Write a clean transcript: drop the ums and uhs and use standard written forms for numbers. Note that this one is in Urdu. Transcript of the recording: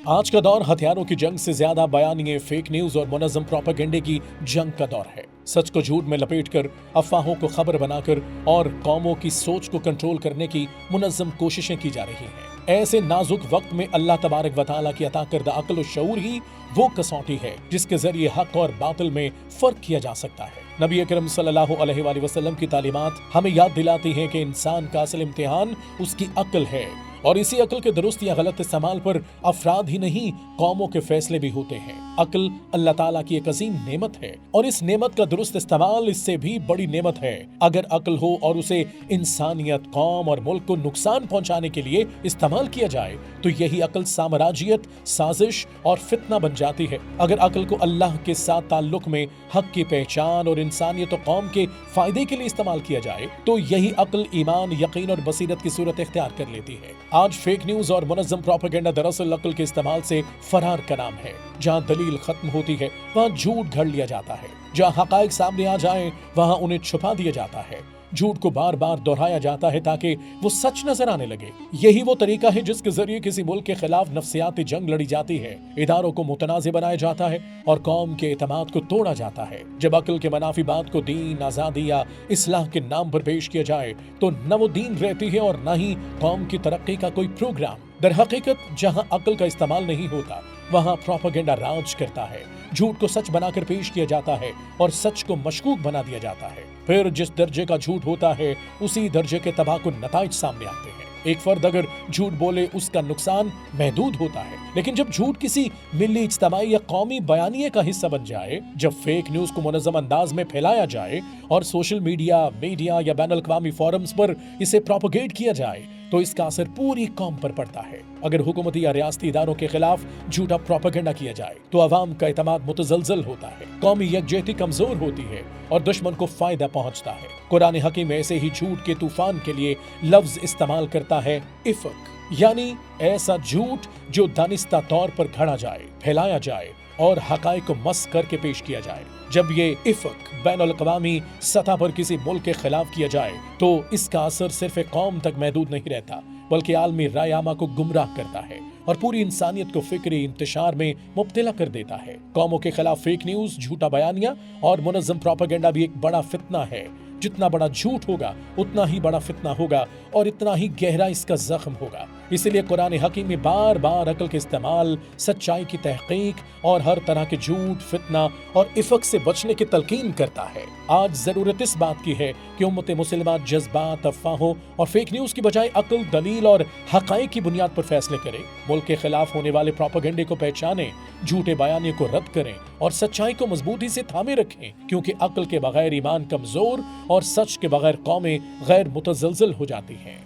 آج کا دور ہتھیاروں کی جنگ سے زیادہ بیانیے، فیک نیوز اور منظم پروپیگنڈے کی جنگ کا دور ہے۔ سچ کو جھوٹ میں لپیٹ کر، افواہوں کو خبر بنا کر اور قوموں کی سوچ کو کنٹرول کرنے کی منظم کوششیں کی جا رہی ہیں۔ ایسے نازک وقت میں اللہ تبارک و تعالیٰ کی عطا کردہ عقل و شعور ہی وہ کسوٹی ہے جس کے ذریعے حق اور باطل میں فرق کیا جا سکتا ہے۔ نبی اکرم صلی اللہ علیہ وآلہ وسلم کی تعلیمات ہمیں یاد دلاتی ہیں کہ انسان کا اصل امتحان اس کی عقل ہے، اور اسی عقل کے درست یا غلط استعمال پر افراد ہی نہیں قوموں کے فیصلے بھی ہوتے ہیں۔ عقل اللہ تعالیٰ کی ایک عظیم نعمت ہے، اور اس نعمت کا درست استعمال اس سے بھی بڑی نعمت ہے۔ اگر عقل ہو اور اسے انسانیت، قوم اور ملک کو نقصان پہنچانے کے لیے استعمال کیا جائے تو یہی عقل سامراجیت، سازش اور فتنہ بن جاتی ہے۔ اگر عقل کو اللہ کے ساتھ تعلق میں حق کی پہچان اور انسانیت و قوم کے فائدے کے لیے استعمال کیا جائے تو یہی عقل ایمان، یقین اور بصیرت کی صورت اختیار کر لیتی ہے۔ آج فیک نیوز اور منظم پروپیگنڈا دراصل عقل کے استعمال سے فرار کا نام ہے۔ جہاں دلیل ختم ہوتی ہے وہاں جھوٹ گھڑ لیا جاتا ہے، جہاں حقائق سامنے آ جائیں وہاں انہیں چھپا دیا جاتا ہے۔ جھوٹ کو بار بار دہرایا جاتا ہے تاکہ وہ سچ نظر آنے لگے۔ یہی وہ طریقہ ہے جس کے ذریعے کسی ملک کے خلاف نفسیاتی جنگ لڑی جاتی ہے، اداروں کو متنازع بنایا جاتا ہے اور قوم کے اعتماد کو توڑا جاتا ہے۔ جب عقل کے منافی بات کو دین، آزادی یا اصلاح کے نام پر پیش کیا جائے تو نہ وہ دین رہتی ہے اور نہ ہی قوم کی ترقی کا کوئی پروگرام۔ در حقیقت جہاں عقل کا استعمال نہیں ہوتا وہاں پروپیگنڈا راج کرتا ہے۔ جھوٹ کو سچ بنا کر پیش کیا جاتا ہے اور سچ کو مشکوک بنا دیا جاتا ہے۔ پھر جس درجے کا جھوٹ ہوتا ہے اسی درجے کے تباہ کن نتائج سامنے آتے ہیں۔ ایک فرد اگر جھوٹ بولے اس کا نقصان محدود ہوتا ہے، لیکن جب جھوٹ کسی ملی، اجتماعی یا قومی بیانیے کا حصہ بن جائے، جب فیک نیوز کو منظم انداز میں پھیلایا جائے اور سوشل میڈیا یا بین الاقوامی فورمز پر اسے پروپیگیٹ کیا جائے تو اس کا اثر پوری قوم پر پڑتا ہے۔ اگر حکومتی یا ریاستی اداروں کے خلاف جھوٹا پروپیگنڈا کیا جائے تو عوام کا اعتماد متزلزل ہوتا ہے، قومی یکجہتی کمزور ہوتی ہے اور دشمن کو فائدہ پہنچتا ہے۔ قرآن حکیم ایسے ہی جھوٹ کے طوفان کے لیے لفظ استعمال کرتا ہے افق، یعنی ایسا جھوٹ جو دانستہ طور پر گھڑا جائے، پھیلایا جائے اور حقائق کو مسخ کر کے پیش کیا جائے۔ جب یہ افق بین الاقوامی سطح پر کسی ملک کے خلاف کیا جائے تو اس کا اثر صرف ایک قوم تک محدود نہیں رہتا بلکہ عالمی رائے عامہ کو گمراہ کرتا ہے اور پوری انسانیت کو فکری انتشار میں مبتلا کر دیتا ہے۔ قوموں کے خلاف فیک نیوز، جھوٹا بیانیہ اور منظم پروپیگنڈا بھی ایک بڑا فتنہ ہے۔ جتنا بڑا جھوٹ ہوگا اتنا ہی بڑا فتنہ ہوگا اور اتنا ہی گہرا اس کا زخم ہوگا۔ اسی لیے قرآن حکیم میں بار بار عقل کے استعمال، سچائی کی تحقیق اور ہر طرح کے جھوٹ، فتنہ اور افق سے بچنے کی تلقین کرتا ہے۔ آج ضرورت اس بات کی ہے کہ امت مسلمہ جذبات، افواہوں اور فیک نیوز کی بجائے عقل، دلیل اور حقائق کی بنیاد پر فیصلے کرے، ملک کے خلاف ہونے والے پروپیگنڈے کو پہچانے، جھوٹے بیانیے کو رد کریں اور سچائی کو مضبوطی سے تھامے رکھیں، کیونکہ عقل کے بغیر ایمان کمزور اور سچ کے بغیر قومیں غیر متزلزل ہو جاتی ہیں۔